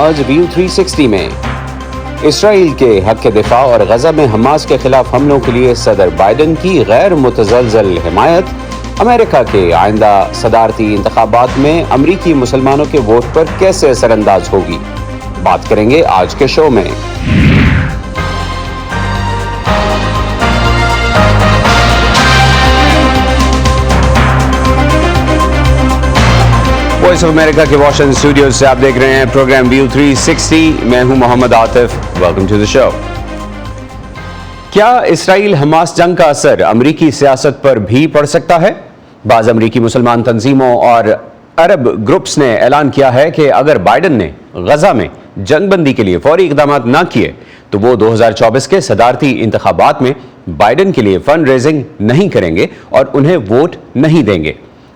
آج ویو 360 میں اسرائیل کے حق دفاع اور غزہ میں حماس کے خلاف حملوں کے لیے صدر بائیڈن کی غیر متزلزل حمایت، امریکہ کے آئندہ صدارتی انتخابات میں امریکی مسلمانوں کے ووٹ پر کیسے اثر انداز ہوگی، بات کریں گے آج کے شو میں۔ وائس آف امریکہ کے واشنگٹن اسٹوڈیوز سے آپ دیکھ رہے ہیں پروگرام ویو 360۔ میں ہوں محمد عاطف، ویلکم ٹو دی شو۔ کیا اسرائیل حماس جنگ کا اثر امریکی سیاست پر بھی پڑ سکتا ہے؟ بعض امریکی مسلمان تنظیموں اور عرب گروپس نے اعلان کیا ہے کہ اگر بائیڈن نے غزہ میں جنگ بندی کے لیے فوری اقدامات نہ کیے تو وہ 2024 کے صدارتی انتخابات میں بائیڈن کے لیے فنڈ ریزنگ نہیں کریں گے اور انہیں ووٹ نہیں دیں گے۔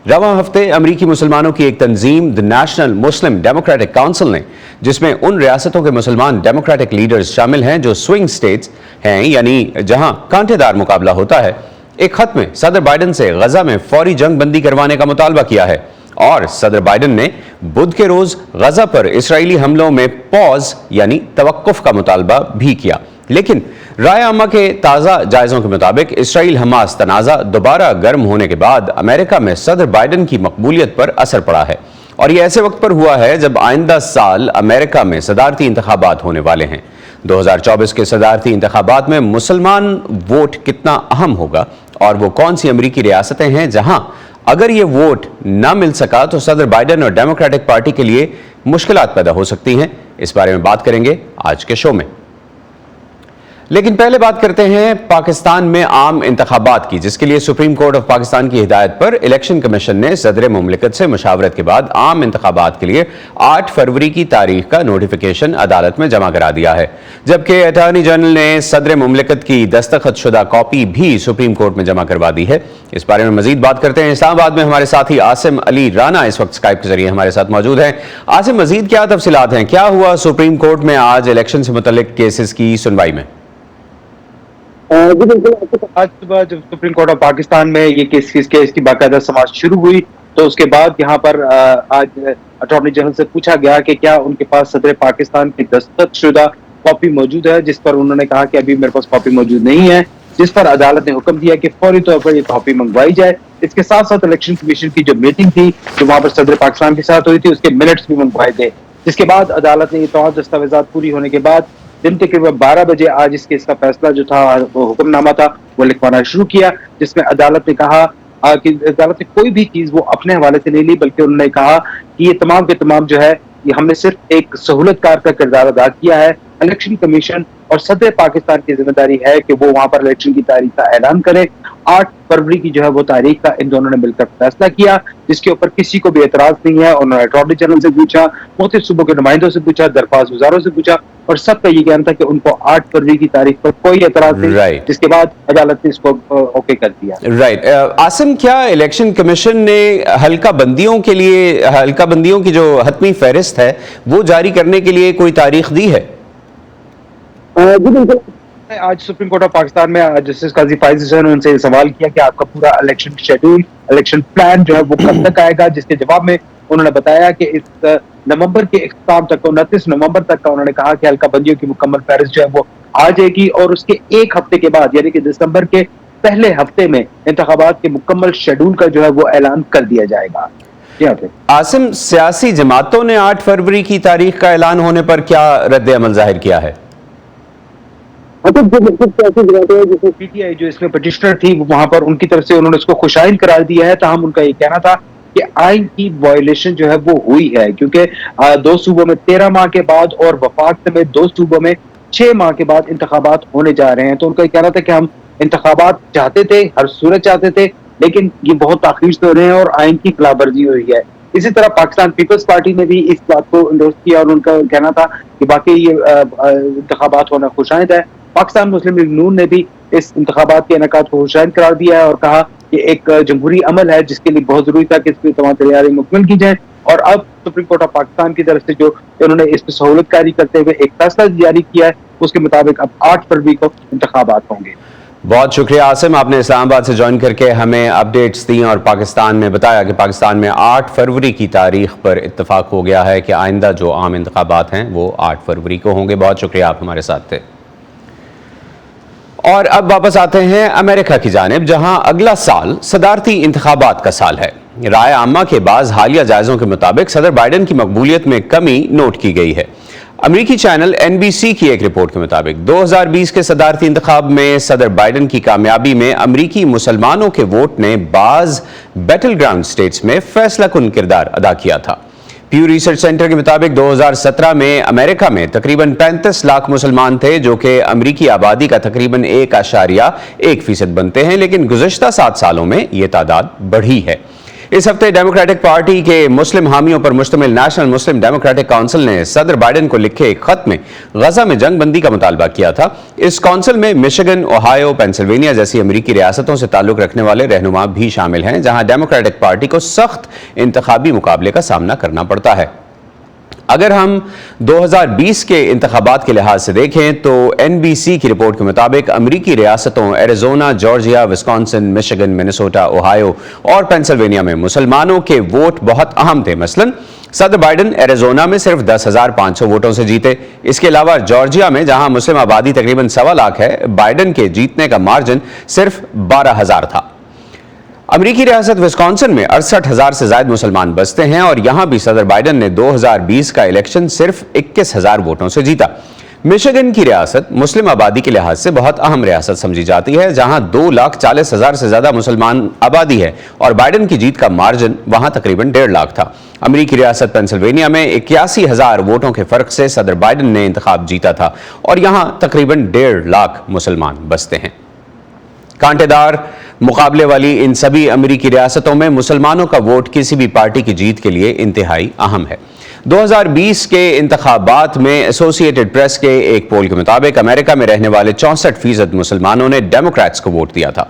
رواں ہفتے امریکی مسلمانوں کی ایک تنظیم دی نیشنل مسلم ڈیموکریٹک کونسل نے، جس میں ان ریاستوں کے مسلمان ڈیموکریٹک لیڈرز شامل ہیں جو سوئنگ سٹیٹس ہیں، یعنی جہاں کانٹے دار مقابلہ ہوتا ہے، ایک خط میں صدر بائیڈن سے غزہ میں فوری جنگ بندی کروانے کا مطالبہ کیا ہے، اور صدر بائیڈن نے بدھ کے روز غزہ پر اسرائیلی حملوں میں پاز یعنی توقف کا مطالبہ بھی کیا۔ لیکن رائے عامہ کے تازہ جائزوں کے مطابق اسرائیل حماس تنازع دوبارہ گرم ہونے کے بعد امریکہ میں صدر بائیڈن کی مقبولیت پر اثر پڑا ہے، اور یہ ایسے وقت پر ہوا ہے جب آئندہ سال امریکہ میں صدارتی انتخابات ہونے والے ہیں۔ 2024 کے صدارتی انتخابات میں مسلمان ووٹ کتنا اہم ہوگا، اور وہ کون سی امریکی ریاستیں ہیں جہاں اگر یہ ووٹ نہ مل سکا تو صدر بائیڈن اور ڈیموکریٹک پارٹی کے لیے مشکلات پیدا ہو سکتی ہیں؟ اس بارے میں بات کریں گے آج کے شو میں۔ لیکن پہلے بات کرتے ہیں پاکستان میں عام انتخابات کی، جس کے لیے سپریم کورٹ آف پاکستان کی ہدایت پر الیکشن کمیشن نے صدر مملکت سے مشاورت کے بعد عام انتخابات کے لیے 8 فروری کی تاریخ کا نوٹیفیکیشن عدالت میں جمع کرا دیا ہے، جبکہ اٹارنی جنرل نے صدر مملکت کی دستخط شدہ کاپی بھی سپریم کورٹ میں جمع کروا دی ہے۔ اس بارے میں مزید بات کرتے ہیں۔ اسلام آباد میں ہمارے ساتھی عاصم علی رانا اس وقت اسکائپ کے ذریعے ہمارے ساتھ موجود ہیں۔ عاصم، مزید کیا تفصیلات ہیں؟ کیا ہوا سپریم کورٹ میں آج الیکشن سے متعلق کیسز کی سنوائی میں؟ جی بالکل، آج صبح جب سپریم کورٹ آف پاکستان میں یہ کیس کی باقاعدہ سماعت شروع ہوئی تو اس کے بعد یہاں پر آج اٹارنی جنرل سے پوچھا گیا کہ کیا ان کے پاس صدر پاکستان کی دستخط شدہ کاپی موجود ہے، جس پر انہوں نے کہا کہ ابھی میرے پاس کاپی موجود نہیں ہے، جس پر عدالت نے حکم دیا کہ فوری طور پر یہ کاپی منگوائی جائے۔ اس کے ساتھ ساتھ الیکشن کمیشن کی جو میٹنگ تھی جو وہاں پر صدر پاکستان کے ساتھ ہوئی تھی، اس کے منٹس بھی منگوائے گئے، جس کے بعد عدالت نے یہ تمام دستاویزات پوری ہونے کے بعد دن تقریباً 12 بجے آج اس کیس کا فیصلہ جو تھا، وہ حکم نامہ تھا، وہ لکھوانا شروع کیا، جس میں عدالت نے کہا کہ عدالت نے کوئی بھی چیز وہ اپنے حوالے سے نہیں لی، بلکہ انہوں نے کہا کہ یہ تمام کے تمام جو ہے یہ ہم نے صرف ایک سہولت کار کا کردار ادا کیا ہے۔ الیکشن کمیشن اور صدر پاکستان کی ذمہ داری ہے کہ وہ وہاں پر الیکشن کی تاریخ کا اعلان کرے۔ 8 فروری کی جو ہے وہ تاریخ کا ان دونوں نے مل کر فیصلہ کیا، جس کے اوپر کسی کو بھی اعتراض نہیں ہے۔ انہوں نے اٹارنی جنرل سے پوچھا، مختلف صوبوں کے نمائندوں سے پوچھا، درخواست گزاروں سے پوچھا، اور سب کا یہ کہنا تھا کہ ان کو 8 فروری کی تاریخ پر کوئی اعتراض نہیں، جس کے بعد عدالت نے اس کو اوکے کر دیا۔ عاصم، کیا الیکشن کمیشن نے حلقہ بندیوں کے لیے حلقہ بندیوں کی جو حتمی فہرست ہے وہ جاری کرنے کے لیے کوئی تاریخ دی ہے؟ جی بالکل، آج سپریم کورٹ آف پاکستان میں جسٹس قاضی فائز حسین نے ان سے سوال کیا کہ آپ کا پورا الیکشن شیڈول، الیکشن پلان جو ہے وہ کب تک آئے گا، جس کے جواب میں انہوں نے بتایا کہ اس نومبر کے اختتام تک، 29 نومبر تک کا انہوں نے کہا کہ حلقہ بندیوں کی مکمل فہرست جو ہے وہ آ جائے گی، اور اس کے ایک ہفتے کے بعد یعنی کہ دسمبر کے پہلے ہفتے میں انتخابات کے مکمل شیڈول کا جو ہے وہ اعلان کر دیا جائے گا۔ عاصم، سیاسی جماعتوں نے 8 فروری کی تاریخ کا اعلان ہونے پر کیا رد عمل ظاہر کیا ہے؟ پی ٹی آئی جو اس میں پٹیشنر تھی، وہاں پر ان کی طرف سے انہوں نے اس کو خوشائن قرار دیا ہے، تاہم ان کا یہ کہنا تھا کہ آئین کی وائلیشن جو ہے وہ ہوئی ہے، کیونکہ 2 صوبوں میں 13 ماہ کے بعد اور وفاق سمیت 2 صوبوں میں 6 ماہ کے بعد انتخابات ہونے جا رہے ہیں۔ تو ان کا یہ کہنا تھا کہ ہم انتخابات چاہتے تھے، ہر صورت چاہتے تھے، لیکن یہ بہت تاخیر سے ہو رہے ہیں اور آئین کی خلاف ورزی ہوئی ہے۔ اسی طرح پاکستان پیپلز پارٹی نے بھی اس بات کو انڈورس کیا، اور ان کا کہنا تھا کہ باقی یہ انتخابات ہونا خوشائند ہے۔ پاکستان مسلم لیگ نون نے بھی اس انتخابات کے انعقاد کو خوشائند قرار دیا ہے اور کہا کہ ایک جمہوری عمل ہے جس کے لیے بہت ضروری تھا کہ اس کی تمام تیاریاں مکمل کی جائیں، اور اب سپریم کورٹ آف پاکستان کی طرف سے جو انہوں نے اس پہ سہولت کاری کرتے ہوئے ایک فیصلہ جاری کیا ہے، اس کے مطابق اب 8 فروری کو انتخابات ہوں گے۔ بہت شکریہ عاصم، آپ نے اسلام آباد سے جوائن کر کے ہمیں اپڈیٹس دیں اور پاکستان میں بتایا کہ پاکستان میں 8 فروری کی تاریخ پر اتفاق ہو گیا ہے کہ آئندہ جو عام انتخابات ہیں وہ 8 فروری کو ہوں گے۔ بہت شکریہ، آپ ہمارے ساتھ تھے۔ اور اب واپس آتے ہیں امریکہ کی جانب، جہاں اگلا سال صدارتی انتخابات کا سال ہے۔ رائے عامہ کے بعض حالیہ جائزوں کے مطابق صدر بائیڈن کی مقبولیت میں کمی نوٹ کی گئی ہے۔ امریکی چینل NBC کی ایک رپورٹ کے مطابق 2020 کے صدارتی انتخاب میں صدر بائیڈن کی کامیابی میں امریکی مسلمانوں کے ووٹ نے بعض بیٹل گراؤنڈ سٹیٹس میں فیصلہ کن کردار ادا کیا تھا۔ پیو ریسرچ سینٹر کے مطابق 2017 میں امریکہ میں تقریباً 35 لاکھ مسلمان تھے، جو کہ امریکی آبادی کا تقریباً 1.1% بنتے ہیں، لیکن گزشتہ 7 سالوں میں یہ تعداد بڑھی ہے۔ اس ہفتے ڈیموکریٹک پارٹی کے مسلم حامیوں پر مشتمل نیشنل مسلم ڈیموکریٹک کونسل نے صدر بائیڈن کو لکھے ایک خط میں غزہ میں جنگ بندی کا مطالبہ کیا تھا۔ اس کونسل میں مشیگن، اوہایو، پینسلوینیا جیسی امریکی ریاستوں سے تعلق رکھنے والے رہنما بھی شامل ہیں، جہاں ڈیموکریٹک پارٹی کو سخت انتخابی مقابلے کا سامنا کرنا پڑتا ہے۔ اگر ہم 2020 کے انتخابات کے لحاظ سے دیکھیں تو NBC کی رپورٹ کے مطابق امریکی ریاستوں Arizona, Georgia, Wisconsin, Michigan, Minnesota, Ohio اور پینسلوینیا میں مسلمانوں کے ووٹ بہت اہم تھے۔ مثلاً صدر بائیڈن ایریزونا میں صرف 10,500 ووٹوں سے جیتے۔ اس کے علاوہ جارجیا میں، جہاں مسلم آبادی تقریباً 1.25 لاکھ ہے، بائیڈن کے جیتنے کا مارجن صرف 12,000 تھا۔ امریکی ریاست وسکانسن میں 68,000 سے زائد مسلمان بستے ہیں اور یہاں بھی صدر بائیڈن نے 2020 کا الیکشن صرف 21,000 ووٹوں سے جیتا۔ مشیگن کی ریاست مسلم آبادی کے لحاظ سے بہت اہم ریاست سمجھی جاتی ہے، جہاں 2,40,000 سے زیادہ مسلمان آبادی ہے اور بائیڈن کی جیت کا مارجن وہاں تقریباً 1.5 لاکھ تھا۔ امریکی ریاست پینسلوینیا میں 81,000 ووٹوں کے فرق سے صدر بائیڈن نے انتخاب جیتا تھا اور یہاں تقریباً 1.5 لاکھ مسلمان بستے ہیں۔ کانٹے دار مقابلے والی ان سبھی امریکی ریاستوں میں مسلمانوں کا ووٹ کسی بھی پارٹی کی جیت کے لیے انتہائی اہم ہے۔ 2020 کے انتخابات میں ایسوسی ایٹڈ پریس کے ایک پول کے مطابق امریکہ میں رہنے والے 64% مسلمانوں نے ڈیموکریٹس کو ووٹ دیا تھا۔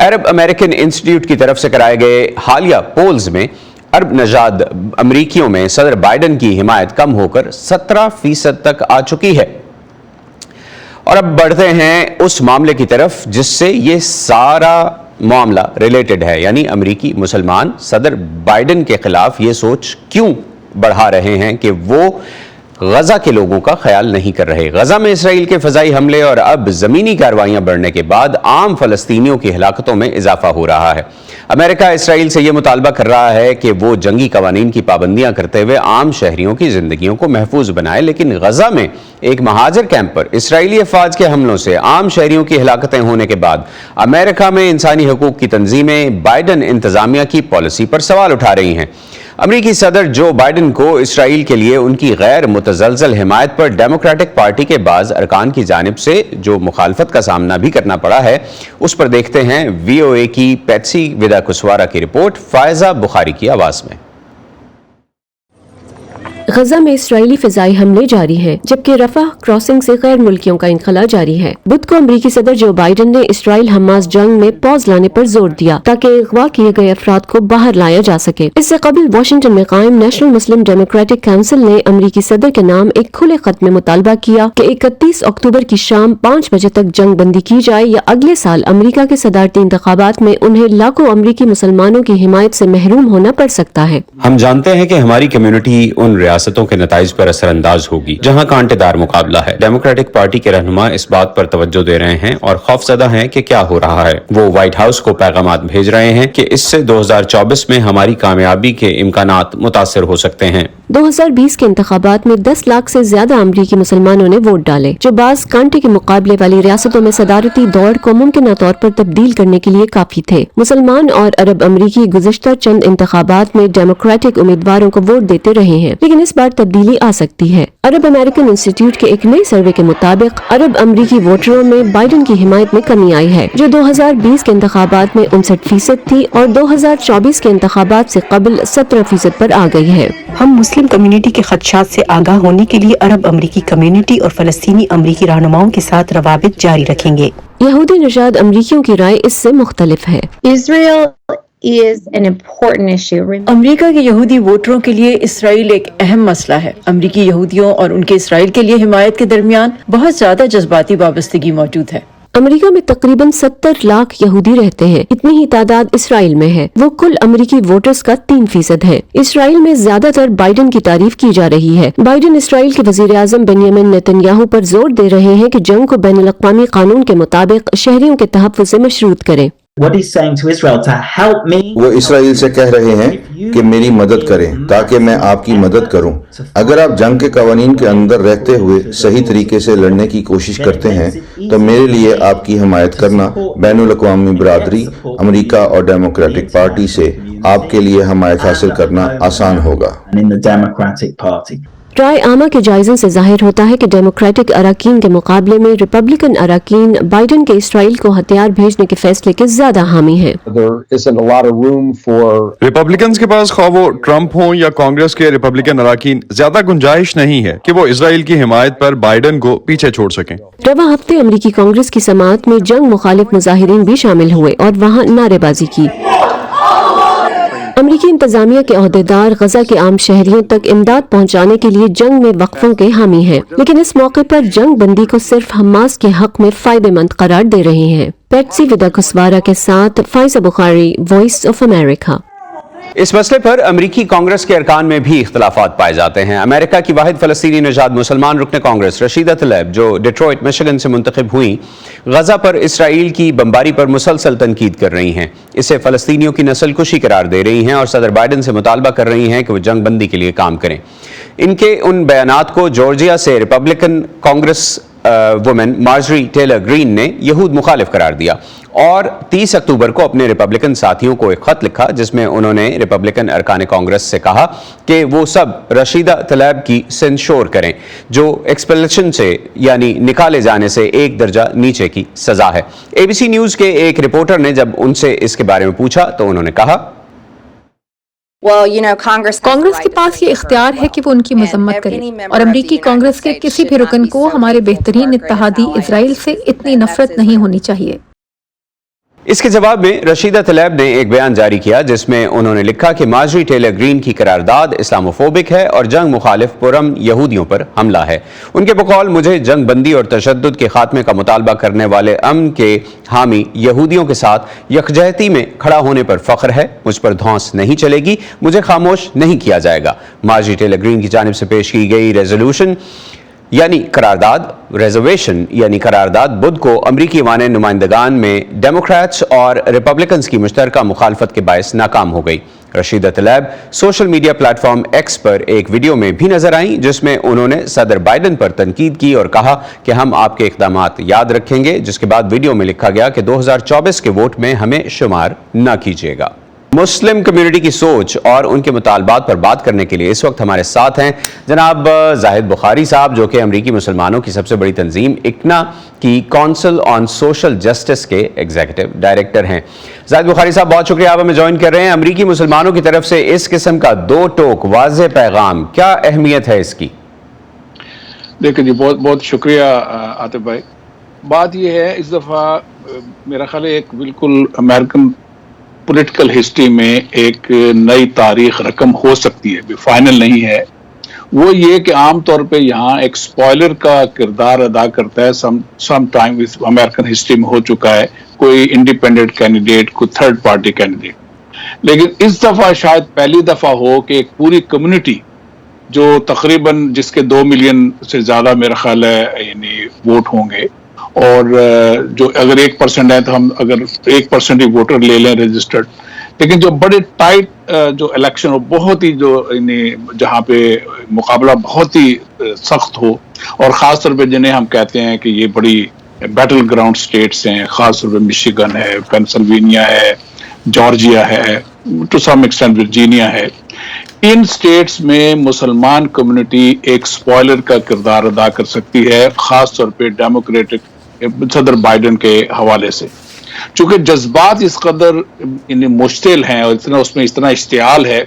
عرب امریکن انسٹیٹیوٹ کی طرف سے کرائے گئے حالیہ پولز میں عرب نژاد امریکیوں میں صدر بائیڈن کی حمایت کم ہو کر 17% تک آ چکی ہے۔ اور اب بڑھتے ہیں اس معاملے کی طرف جس سے یہ سارا معاملہ ریلیٹڈ ہے، یعنی امریکی مسلمان صدر بائیڈن کے خلاف یہ سوچ کیوں بڑھا رہے ہیں کہ وہ غزہ کے لوگوں کا خیال نہیں کر رہے۔ غزہ میں اسرائیل کے فضائی حملے اور اب زمینی کارروائیاں بڑھنے کے بعد عام فلسطینیوں کی ہلاکتوں میں اضافہ ہو رہا ہے۔ امریکہ اسرائیل سے یہ مطالبہ کر رہا ہے کہ وہ جنگی قوانین کی پابندیاں کرتے ہوئے عام شہریوں کی زندگیوں کو محفوظ بنائے، لیکن غزہ میں ایک مہاجر کیمپ پر اسرائیلی افواج کے حملوں سے عام شہریوں کی ہلاکتیں ہونے کے بعد امریکہ میں انسانی حقوق کی تنظیمیں بائیڈن انتظامیہ کی پالیسی پر سوال اٹھا رہی ہیں۔ امریکی صدر جو بائیڈن کو اسرائیل کے لیے ان کی غیر متزلزل حمایت پر ڈیموکریٹک پارٹی کے بعض ارکان کی جانب سے جو مخالفت کا سامنا بھی کرنا پڑا ہے، اس پر دیکھتے ہیں VOA کی پیٹسی ودا کسوارا کی رپورٹ فائزہ بخاری کی آواز میں۔ غزہ میں اسرائیلی فضائی حملے جاری ہیں، جبکہ رفح کراسنگ سے غیر ملکیوں کا انخلا جاری ہے۔ بدھ کو امریکی صدر جو بائیڈن نے اسرائیل حماس جنگ میں پاز لانے پر زور دیا تاکہ اغوا کیے گئے افراد کو باہر لایا جا سکے۔ اس سے قبل واشنگٹن میں قائم نیشنل مسلم ڈیموکریٹک کونسل نے امریکی صدر کے نام ایک کھلے خط میں مطالبہ کیا کہ 31 اکتوبر کی شام 5 بجے تک جنگ بندی کی جائے یا اگلے سال امریکہ کے صدارتی انتخابات میں انہیں لاکھوں امریکی مسلمانوں کی حمایت سے محروم ہونا پڑ سکتا ہے۔ ہم جانتے ہیں کہ ہماری کمیونٹی ان ریاستوں کے نتائج پر اثر انداز ہوگی جہاں کانٹے دار مقابلہ ہے۔ ڈیموکریٹک پارٹی کے رہنما اس بات پر توجہ دے رہے ہیں اور خوفزدہ ہیں کہ کیا ہو رہا ہے۔ وہ وائٹ ہاؤس کو پیغامات بھیج رہے ہیں کہ اس سے 2024 میں ہماری کامیابی کے امکانات متاثر ہو سکتے ہیں۔ 2020 کے انتخابات میں 10 لاکھ سے زیادہ امریکی مسلمانوں نے ووٹ ڈالے، جو بعض کانٹے کے مقابلے والی ریاستوں میں صدارتی دوڑ کو ممکنہ طور پر تبدیل کرنے کے لیے کافی تھے۔ مسلمان اور عرب امریکی گزشتہ چند انتخابات میں ڈیموکریٹک امیدواروں کو ووٹ دیتے رہے ہیں، لیکن اس بار تبدیلی آ سکتی ہے۔ عرب امریکن انسٹیٹیوٹ کے ایک نئے سروے کے مطابق عرب امریکی ووٹروں میں بائیڈن کی حمایت میں کمی آئی ہے، جو 2020 کے انتخابات میں 59% تھی اور 2024 کے انتخابات سے قبل 17% پر آ گئی ہے۔ ہم مسلم کمیونٹی کے خدشات سے آگاہ ہونے کے لیے عرب امریکی کمیونٹی اور فلسطینی امریکی رہنماؤں کے ساتھ روابط جاری رکھیں گے۔ یہودی نژاد امریکیوں کی رائے اس سے مختلف ہے۔ امریکہ کے یہودی ووٹروں کے لیے اسرائیل ایک اہم مسئلہ ہے۔ امریکی یہودیوں اور ان کے اسرائیل کے لیے حمایت کے درمیان بہت زیادہ جذباتی وابستگی موجود ہے۔ امریکہ میں تقریباً 70 لاکھ یہودی رہتے ہیں، اتنی ہی تعداد اسرائیل میں ہے۔ وہ کل امریکی ووٹرز کا 3% ہے۔ اسرائیل میں زیادہ تر بائیڈن کی تعریف کی جا رہی ہے۔ بائیڈن اسرائیل کے وزیر اعظم بنیامن نیتن یاہو پر زور دے رہے ہیں کہ جنگ کو بین الاقوامی قانون کے مطابق شہریوں کے تحفظ سے مشروط کریں۔ What he's saying to Israel to help me. وہ اسرائیل سے کہہ رہے ہیں کہ میری مدد کریں تاکہ میں آپ کی مدد کروں۔ اگر آپ جنگ کے قوانین کے اندر رہتے ہوئے صحیح طریقے سے لڑنے کی کوشش کرتے ہیں تو میرے لیے آپ کی حمایت کرنا بین الاقوامی برادری، امریکہ اور ڈیموکریٹک پارٹی سے آپ کے لیے حمایت حاصل کرنا آسان ہوگا۔ And in the Democratic Party. رائے عامہ کے جائزوں سے ظاہر ہوتا ہے کہ ڈیموکریٹک اراکین کے مقابلے میں ریپبلکن اراکین بائیڈن کے اسرائیل کو ہتھیار بھیجنے کے فیصلے کے زیادہ حامی ہیں۔ ریپبلکنز کے پاس خواہ وہ ٹرمپ ہوں یا کانگریس کے ریپبلکن اراکین زیادہ گنجائش نہیں ہے کہ وہ اسرائیل کی حمایت پر بائیڈن کو پیچھے چھوڑ سکیں۔ رواں ہفتے امریکی کانگریس کی سماعت میں جنگ مخالف مظاہرین بھی شامل ہوئے اور وہاں نعرے بازی کی۔ امریکی انتظامیہ کے عہدیدار غزہ کے عام شہریوں تک امداد پہنچانے کے لیے جنگ میں وقفوں کے حامی ہیں، لیکن اس موقع پر جنگ بندی کو صرف حماس کے حق میں فائدہ مند قرار دے رہے ہیں۔ پیٹسی ودا کسوارا کے ساتھ فائزہ بخاری، وائس آف امریکہ۔ اس مسئلے پر امریکی کانگریس کے ارکان میں بھی اختلافات پائے جاتے ہیں۔ امریکہ کی واحد فلسطینی نژاد مسلمان رکن کانگریس رشیدہ طلیب، جو ڈیٹروئٹ میشیگن سے منتخب ہوئیں، غزہ پر اسرائیل کی بمباری پر مسلسل تنقید کر رہی ہیں، اسے فلسطینیوں کی نسل کشی قرار دے رہی ہیں اور صدر بائیڈن سے مطالبہ کر رہی ہیں کہ وہ جنگ بندی کے لیے کام کریں۔ ان کے ان بیانات کو جارجیا سے Republican congresswoman Marjorie Taylor Greene نے یہود مخالف قرار دیا اور 30 اکتوبر کو اپنے ریپبلکن ساتھیوں کو ایک خط لکھا جس میں انہوں نے ریپبلکن ارکان کانگریس سے کہا کہ وہ سب رشیدہ طلیب کی سینشور کریں، جو ایکسپلشن سے یعنی نکالے جانے سے 1 درجہ نیچے کی سزا ہے۔ ABC نیوز کے ایک رپورٹر نے جب ان سے اس کے بارے میں پوچھا تو انہوں نے کہا، کانگریس کے پاس یہ اختیار ہے کہ وہ ان کی مذمت کرے اور امریکی کانگریس کے کسی بھی رکن کو ہمارے بہترین اتحادی اسرائیل سے اتنی نفرت نہیں ہونی چاہیے۔ اس کے جواب میں رشیدہ طلیب نے ایک بیان جاری کیا جس میں انہوں نے لکھا کہ مارجری ٹیلر گرین کی قرارداد اسلاموفوبک ہے اور جنگ مخالف پرامن یہودیوں پر حملہ ہے۔ ان کے بقول مجھے جنگ بندی اور تشدد کے خاتمے کا مطالبہ کرنے والے امن کے حامی یہودیوں کے ساتھ یکجہتی میں کھڑا ہونے پر فخر ہے، مجھ پر دھونس نہیں چلے گی، مجھے خاموش نہیں کیا جائے گا۔ مارجری ٹیلر گرین کی جانب سے پیش کی گئی ریزولیوشن یعنی قرارداد بدھ کو امریکی ایوان نمائندگان میں ڈیموکریٹس اور ریپبلکنز کی مشترکہ مخالفت کے باعث ناکام ہو گئی۔ Rashida Tlaib social media platform X پر ایک ویڈیو میں بھی نظر آئیں جس میں انہوں نے صدر بائیڈن پر تنقید کی اور کہا کہ ہم آپ کے اقدامات یاد رکھیں گے، جس کے بعد ویڈیو میں لکھا گیا کہ 2024 کے ووٹ میں ہمیں شمار نہ کیجیے گا۔ مسلم کمیونٹی کی سوچ اور ان کے مطالبات پر بات کرنے کے لیے اس وقت ہمارے ساتھ ہیں جناب زاہد بخاری صاحب، جو کہ امریکی مسلمانوں کی سب سے بڑی تنظیم اکنا کی کونسل آن سوشل جسٹس کے ایگزیکٹو ڈائریکٹر ہیں۔ زاہد بخاری صاحب، بہت شکریہ آپ ہمیں جوائن کر رہے ہیں۔ امریکی مسلمانوں کی طرف سے اس قسم کا دو ٹوک واضح پیغام، کیا اہمیت ہے اس کی؟ دیکھیں جی، بہت بہت شکریہ عاطف بھائی۔ بات یہ ہے اس دفعہ میرا خیال ہے ایک بالکل امریکن پولیٹیکل ہسٹری میں ایک نئی تاریخ رقم ہو سکتی ہے، فائنل نہیں ہے۔ وہ یہ کہ عام طور پہ یہاں ایک سپوائلر کا کردار ادا کرتا ہے، سم ٹائم امریکن ہسٹری میں ہو چکا ہے، کوئی انڈیپینڈنٹ کینڈیڈیٹ، کوئی تھرڈ پارٹی کینڈیڈیٹ۔ لیکن اس دفعہ شاید پہلی دفعہ ہو کہ ایک پوری کمیونٹی جو تقریباً جس کے 2 ملین سے زیادہ میرا خیال ہے یعنی ووٹ ہوں گے، اور جو اگر 1% ہے تو ہم اگر 1% ہی ووٹر لے لیں رجسٹرڈ، لیکن جو بڑے ٹائٹ جو الیکشن ہو، بہت ہی جو جہاں پہ مقابلہ بہت ہی سخت ہو، اور خاص طور پہ جنہیں ہم کہتے ہیں کہ یہ بڑی بیٹل گراؤنڈ سٹیٹس ہیں، خاص طور پہ مشیگن ہے، پینسلوینیا ہے، جارجیا ہے، ٹو سم ایکسٹینٹ ورجینیا ہے۔ ان سٹیٹس میں مسلمان کمیونٹی ایک سپوائلر کا کردار ادا کر سکتی ہے، خاص طور پہ ڈیموکریٹک صدر بائیڈن کے حوالے سے۔ چونکہ جذبات اس قدر مشتعل ہیں اور اس میں اتنا اشتعال ہے،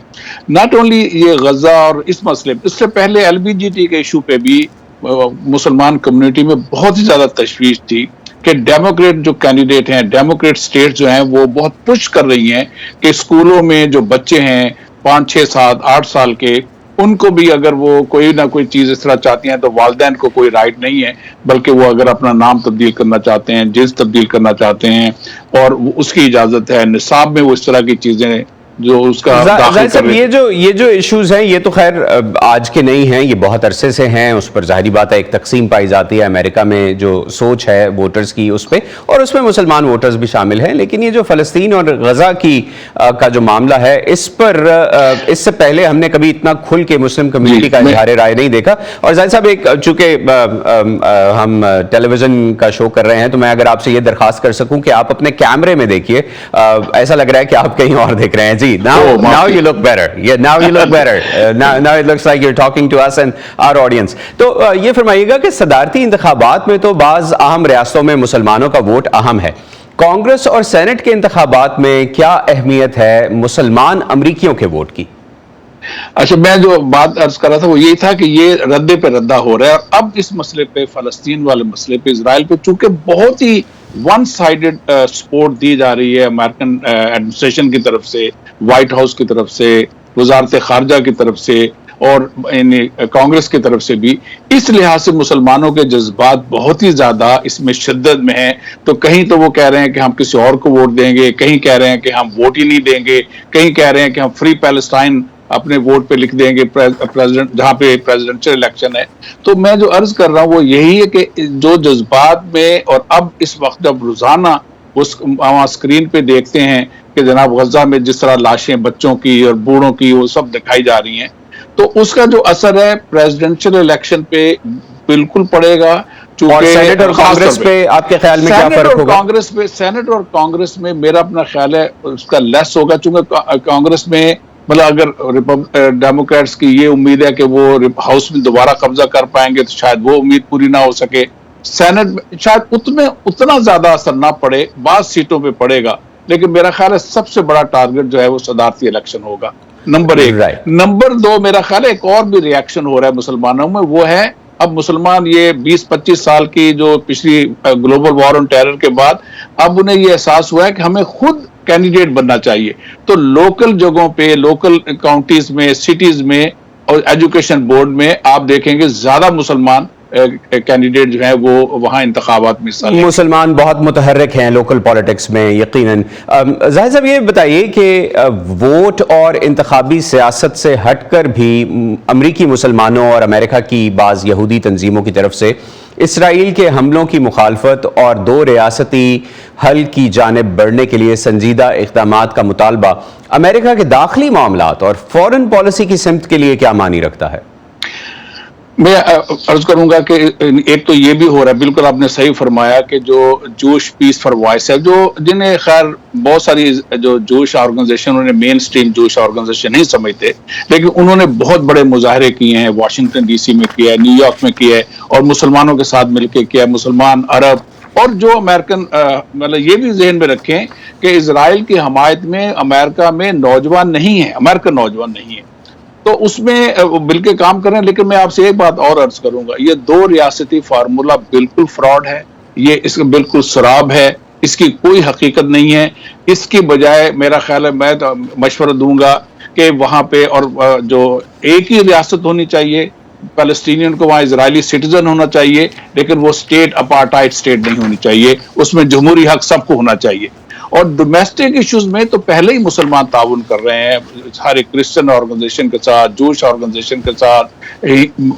ناٹ اونلی یہ غزہ اور اس مسئلے، اس سے پہلے LBGT کے ایشو پہ بھی مسلمان کمیونٹی میں بہت ہی زیادہ تشویش تھی کہ ڈیموکریٹ جو کینڈیڈیٹ ہیں، ڈیموکریٹ سٹیٹ جو ہیں، وہ بہت پش کر رہی ہیں کہ اسکولوں میں جو بچے ہیں 5 6 7 8 سال کے، ان کو بھی اگر وہ کوئی نہ کوئی چیز اس طرح چاہتی ہیں تو والدین کو کوئی رائٹ نہیں ہے، بلکہ وہ اگر اپنا نام تبدیل کرنا چاہتے ہیں، جنس تبدیل کرنا چاہتے ہیں، اور اس کی اجازت ہے، نصاب میں وہ اس طرح کی چیزیں جو اس کا داخل کر رہے ہیں۔ یہ جو ایشوز ہیں یہ تو خیر آج کے نہیں ہیں، یہ بہت عرصے سے ہیں، اس پر ظاہری بات ہے ایک تقسیم پائی جاتی ہے امریکہ میں جو سوچ ہے ووٹرز کی اس پہ، اور اس میں مسلمان ووٹرز بھی شامل ہیں، لیکن یہ جو فلسطین اور غزہ کا جو معاملہ ہے اس پر اس سے پہلے ہم نے کبھی اتنا کھل کے مسلم کمیونٹی کا اظہار رائے نہیں دیکھا۔ اور ظاہر صاحب ایک چونکہ ہم ٹیلی ویژن کا شو کر رہے ہیں تو میں اگر آپ سے یہ درخواست کر سکوں کہ آپ اپنے کیمرے میں دیکھیے، ایسا لگ رہا ہے کہ آپ کہیں اور دیکھ رہے ہیں۔ جی now you look better. Yeah, now you look better. Now it looks like you're talking to us and our audience. تو یہ فرمائیے گا کہ صدارتی انتخابات میں تو بعض اہم ریاستوں میں مسلمانوں کا ووٹ اہم ہے، کانگریس اور سینٹ کے انتخابات میں کیا اہمیت ہے مسلمان امریکیوں کے ووٹ کی؟ اچھا، میں جو بات عرض کر رہا تھا وہ یہی تھا کہ یہ ردے پہ ردہ ہو رہا ہے، اور اب اس مسئلے پہ، فلسطین والے مسئلے پہ، اسرائیل پہ چونکہ بہت ہی ون سائیڈڈ سپورٹ دی جا رہی ہے امریکن ایڈمنسٹریشن کی طرف سے، وائٹ ہاؤس کی طرف سے، وزارت خارجہ کی طرف سے، اور کانگریس کی طرف سے بھی، اس لحاظ سے مسلمانوں کے جذبات بہت ہی زیادہ اس میں شدت میں ہیں۔ تو کہیں تو وہ کہہ رہے ہیں کہ ہم کسی اور کو ووٹ دیں گے، کہیں کہہ رہے ہیں کہ ہم ووٹ ہی نہیں دیں گے، کہیں کہہ رہے ہیں کہ ہم فری پیلسٹائن اپنے ووٹ پہ لکھ دیں گے پریزیڈنٹ، جہاں پہ پریزیڈنشل الیکشن ہے۔ تو میں جو عرض کر رہا ہوں وہ یہی ہے کہ جو جذبات میں، اور اب اس وقت جب روزانہ وہاں اسکرین پہ دیکھتے ہیں کہ جناب غزہ میں جس طرح لاشیں بچوں کی اور بوڑھوں کی وہ سب دکھائی جا رہی ہیں، تو اس کا جو اثر ہے پریزیڈنشل الیکشن پہ بالکل پڑے گا۔ اور سینٹ اور کانگریس پہ آپ کے خیال میں کیا فرق ہوگا؟ سینٹ اور کانگریس میں میرا اپنا خیال ہے اس کا لیس ہوگا، چونکہ کانگریس میں مطلب اگر ڈیموکریٹس کی یہ امید ہے کہ وہ ہاؤس میں دوبارہ قبضہ کر پائیں گے تو شاید وہ امید پوری نہ ہو سکے۔ سینٹ میں شاید اتنا زیادہ اثر نہ پڑے، بعض سیٹوں پہ پڑے گا، لیکن میرا خیال ہے سب سے بڑا ٹارگٹ جو ہے وہ صدارتی الیکشن ہوگا، نمبر 1۔ نمبر 2، میرا خیال ہے ایک اور بھی ریاکشن ہو رہا ہے مسلمانوں میں، وہ ہے اب مسلمان یہ 20-25 سال کی جو پچھلی گلوبل وار آن ٹیرر کے بعد اب انہیں یہ احساس ہوا ہے کہ ہمیں خود کینڈیڈیٹ بننا چاہیے۔ تو لوکل جگہوں پہ، لوکل کاؤنٹیز میں، سٹیز میں اور ایجوکیشن بورڈ میں آپ دیکھیں گے زیادہ مسلمان کینڈیڈیٹ جو ہیں وہ وہاں انتخابات میں حصہ لیں۔ مسلمان بہت متحرک ہیں لوکل پالیٹکس میں یقیناً۔ ظاہر صاحب یہ بتائیے کہ ووٹ اور انتخابی سیاست سے ہٹ کر بھی امریکی مسلمانوں اور امریکہ کی بعض یہودی تنظیموں کی طرف سے اسرائیل کے حملوں کی مخالفت اور 2 ریاستی حل کی جانب بڑھنے کے لیے سنجیدہ اقدامات کا مطالبہ امریکہ کے داخلی معاملات اور فورن پالیسی کی سمت کے لیے کیا معنی رکھتا ہے؟ میں عرض کروں گا کہ ایک تو یہ بھی ہو رہا ہے، بالکل آپ نے صحیح فرمایا کہ جو جوش پیس فار وائس ہے، جو جنہیں خیر بہت ساری جو جوش آرگنائزیشن انہوں نے مین سٹریم جوش آرگنائزیشن نہیں سمجھتے، لیکن انہوں نے بہت بڑے مظاہرے کیے ہیں، واشنگٹن ڈی سی میں کیا ہے، نیو یارک میں کیا ہے، اور مسلمانوں کے ساتھ مل کے کیا ہے، مسلمان، عرب، اور جو امریکن مطلب یہ بھی ذہن میں رکھیں کہ اسرائیل کی حمایت میں امریکہ میں نوجوان نہیں ہیں، امریکن نوجوان نہیں ہیں، تو اس میں مل کے کام کریں۔ لیکن میں آپ سے ایک بات اور عرض کروں گا، یہ 2 ریاستی فارمولا بالکل فراڈ ہے، یہ اس کا بالکل سراب ہے، اس کی کوئی حقیقت نہیں ہے۔ اس کی بجائے میرا خیال ہے، میں مشورہ دوں گا کہ وہاں پہ اور جو ایک ہی ریاست ہونی چاہیے، فلسطینین کو وہاں اسرائیلی سٹیزن ہونا چاہیے، لیکن وہ اسٹیٹ اپارٹائڈ اسٹیٹ نہیں ہونی چاہیے، اس میں جمہوری حق سب کو ہونا چاہیے۔ اور ڈومیسٹک ایشوز میں تو پہلے ہی مسلمان تعاون کر رہے ہیں، ہر ایک کرسچن آرگنائزیشن کے ساتھ، جوش آرگنائزیشن کے ساتھ،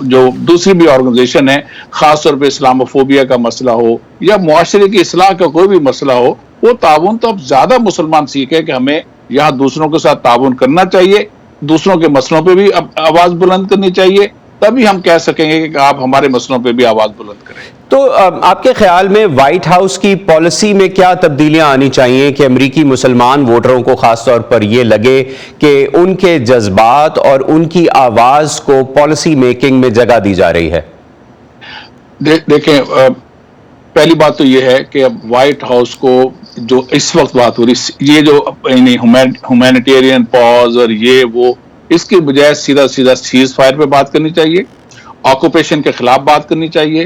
جو دوسری بھی آرگنائزیشن ہے، خاص طور پہ اسلاموفوبیا کا مسئلہ ہو یا معاشرے کی اصلاح کا کوئی بھی مسئلہ ہو، وہ تعاون تو اب زیادہ مسلمان سیکھے کہ ہمیں یہاں دوسروں کے ساتھ تعاون کرنا چاہیے، دوسروں کے مسئلوں پہ بھی آواز بلند کرنی چاہیے، تبھی ہم کہہ سکیں گے کہ آپ ہمارے مسئلوں پہ بھی آواز بلند کریں۔ تو آپ کے خیال میں وائٹ ہاؤس کی پالیسی میں کیا تبدیلیاں آنی چاہیے کہ امریکی مسلمان ووٹروں کو خاص طور پر یہ لگے کہ ان کے جذبات اور ان کی آواز کو پالیسی میکنگ میں جگہ دی جا رہی ہے؟ دیکھیں، پہلی بات تو یہ ہے کہ اب وائٹ ہاؤس کو جو اس وقت بات ہو رہی، یہ جو ہیومینیٹیرین پاز اور یہ وہ، اس کی بجائے سیدھا سیز فائر پہ بات کرنی چاہیے، آکوپیشن کے خلاف بات کرنی چاہیے،